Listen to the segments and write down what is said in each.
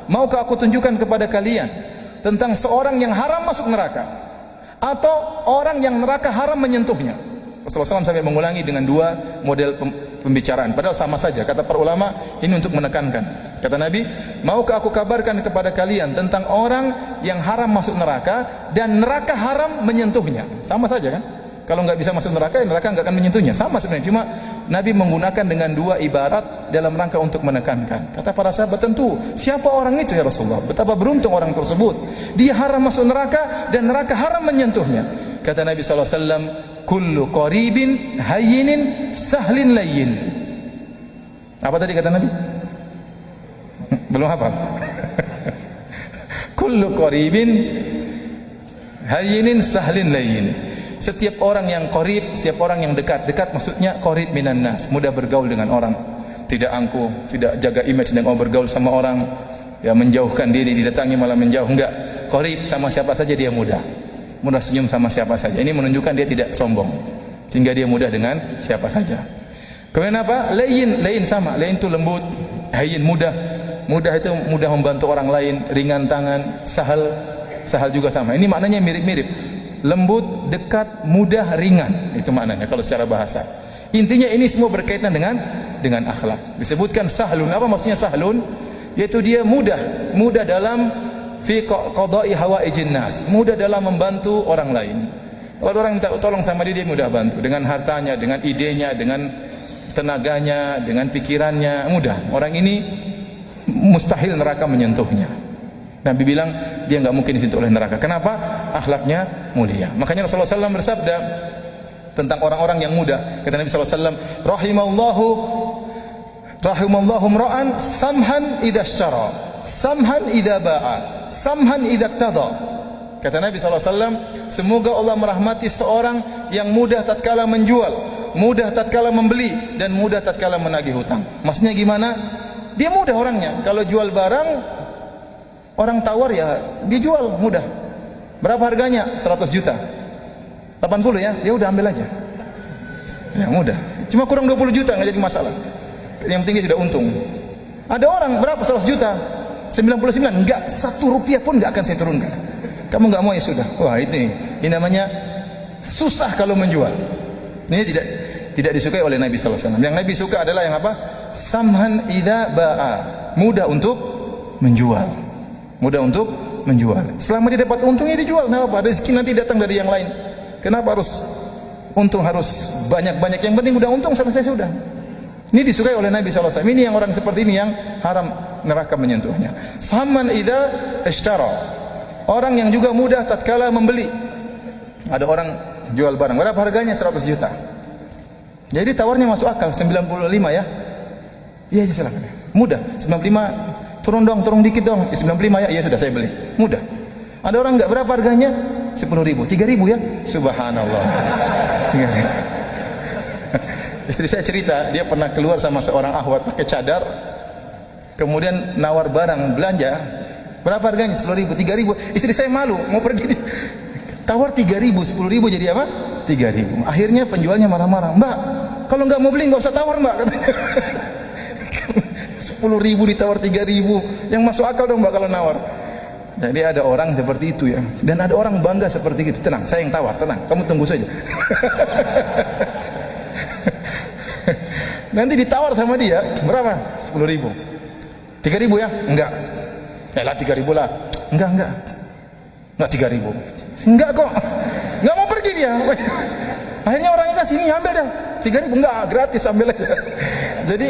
maukah aku tunjukkan kepada kalian tentang seorang yang haram masuk neraka atau orang yang neraka haram menyentuhnya? Rasulullah SAW sampai mengulangi dengan dua model pembicaraan, padahal sama saja. Kata para ulama, ini untuk menekankan. Kata Nabi, maukah aku kabarkan kepada kalian tentang orang yang haram masuk neraka dan neraka haram menyentuhnya? Sama saja kan? Kalau nggak bisa masuk neraka, neraka nggak akan menyentuhnya. Sama sebenarnya, cuma Nabi menggunakan dengan dua ibarat dalam rangka untuk menekankan. Kata para sahabat, tentu siapa orang itu ya Rasulullah? Betapa beruntung orang tersebut. Dia haram masuk neraka dan neraka haram menyentuhnya. Kata Nabi SAW, kullu qaribin hayyinin sahlin layyin. Apa tadi kata Nabi? Belum hafal. Kullu qaribin hayyinin sahlin layyin. Setiap orang yang qarib, setiap orang yang dekat. Dekat maksudnya qarib minan nas, mudah bergaul dengan orang, tidak angkuh, tidak jaga image dengan bergaul sama orang, ya menjauhkan diri, didatangi malah menjauh. Enggak, qarib sama siapa saja dia mudah senyum sama siapa saja. Ini menunjukkan dia tidak sombong, sehingga dia mudah dengan siapa saja. Kemudian apa? Layyin sama. Layyin itu lembut, hayyin mudah. Mudah itu mudah membantu orang lain, ringan tangan. Sahal juga sama. Ini maknanya mirip-mirip. Lembut, dekat, mudah, ringan. Itu maknanya kalau secara bahasa. Intinya ini semua berkaitan dengan akhlak. Disebutkan sahlun. Apa maksudnya sahlun? Yaitu dia mudah dalam fi qada'i hawaijin nas, mudah dalam membantu orang lain. Kalau orang minta tolong sama dia mudah bantu, dengan hartanya, dengan idenya, dengan tenaganya, dengan pikirannya, mudah. Orang ini mustahil neraka menyentuhnya. Nabi bilang dia nggak mungkin disentuh oleh neraka. Kenapa? Akhlaknya mulia. Makanya Rasulullah SAW bersabda tentang orang-orang yang mudah. Kata Nabi SAW, rahimallahu imra'an samhan idza ishtara, samhan idza ba'a, samhan idza iqtada. Kata Nabi SAW, semoga Allah merahmati seorang yang mudah tatkala menjual, mudah tatkala membeli, dan mudah tatkala menagih hutang. Maksudnya gimana? Dia mudah orangnya. Kalau jual barang, orang tawar ya dia jual mudah. Berapa harganya? 100 juta. 80 ya? Ya udah ambil aja. Ya mudah. Cuma kurang 20 juta nggak jadi masalah. Yang penting dia sudah untung. Ada orang berapa? 100 juta. 99, enggak 1 rupiah pun enggak akan saya turunkan. Kamu enggak mau ya sudah. Wah, ini namanya susah kalau menjual. Ini tidak disukai oleh Nabi sallallahu alaihi wasallam. Yang Nabi suka adalah yang apa? Samhan idza ba'a. Mudah untuk menjual. Mudah untuk menjual. Selama dia dapat untungnya dijual, enggak apa, rezeki nanti datang dari yang lain. Kenapa harus untung harus banyak-banyak? Yang penting udah untung sampai saya sudah. Ini disukai oleh Nabi sallallahu alaihi wasallam. Ini yang orang seperti ini yang haram neraka menyentuhnya. Saman idza ishtara. Orang yang juga mudah tatkala membeli. Ada orang jual barang, berapa harganya? 100 juta. Jadi tawarnya masuk akal, 95 ya. Iya, silakan. Mudah. 95, turun dikit dong. 95 ya. Iya sudah saya beli. Mudah. Ada orang enggak, berapa harganya? 10.000, 3.000 ya. Subhanallah. Istri saya cerita, dia pernah keluar sama seorang akhwat pakai cadar, kemudian nawar barang belanja, berapa harganya? 10.000, 3.000. Istri saya malu, mau pergi, tawar 3.000, 10.000 jadi apa? 3.000. Akhirnya penjualnya marah-marah, Mbak, kalau nggak mau beli nggak usah tawar Mbak, katanya. 10.000 ditawar 3.000, yang masuk akal dong Mbak kalau nawar. Jadi ada orang seperti itu ya, dan ada orang bangga seperti itu. Tenang, saya yang tawar, tenang, kamu tunggu saja. Nanti ditawar sama dia, berapa? 10.000. 3.000 ya? Enggak. Lah 3.000 lah. Enggak 3.000. Enggak kok. Enggak mau pergi dia. Akhirnya orangnya kasih, ini ambil dah. 3.000 enggak, gratis ambil aja. Jadi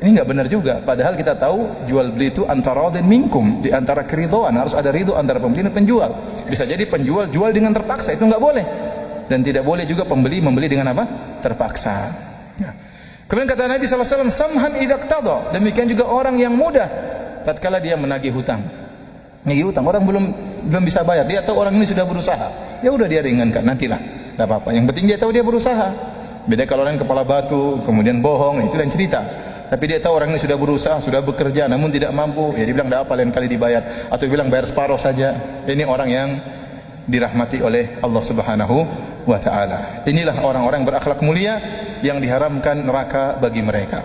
ini enggak benar juga. Padahal kita tahu jual beli itu antara radin minkum, di antara keridhaan, harus ada ridho antara pembeli dan penjual. Bisa jadi penjual jual dengan terpaksa, itu enggak boleh. Dan tidak boleh juga pembeli membeli dengan apa? Terpaksa. Ya. Kemudian kata Nabi SAW, samhan idza iqtada. Demikian juga orang yang mudah tatkala dia menagih hutang. Nagih hutang, orang belum bisa bayar, dia tahu orang ini sudah berusaha, ya udah dia ringankan, nantilah, tidak apa-apa. Yang penting dia tahu dia berusaha. Beda kalau orang kepala batu, kemudian bohong, itu lain cerita. Tapi dia tahu orang ini sudah berusaha, sudah bekerja, namun tidak mampu, ya dia bilang tidak apa, lain kali dibayar, atau dia bilang bayar separuh saja. Ini orang yang dirahmati oleh Allah Subhanahu wa ta'ala. Inilah orang-orang berakhlak mulia yang diharamkan neraka bagi mereka.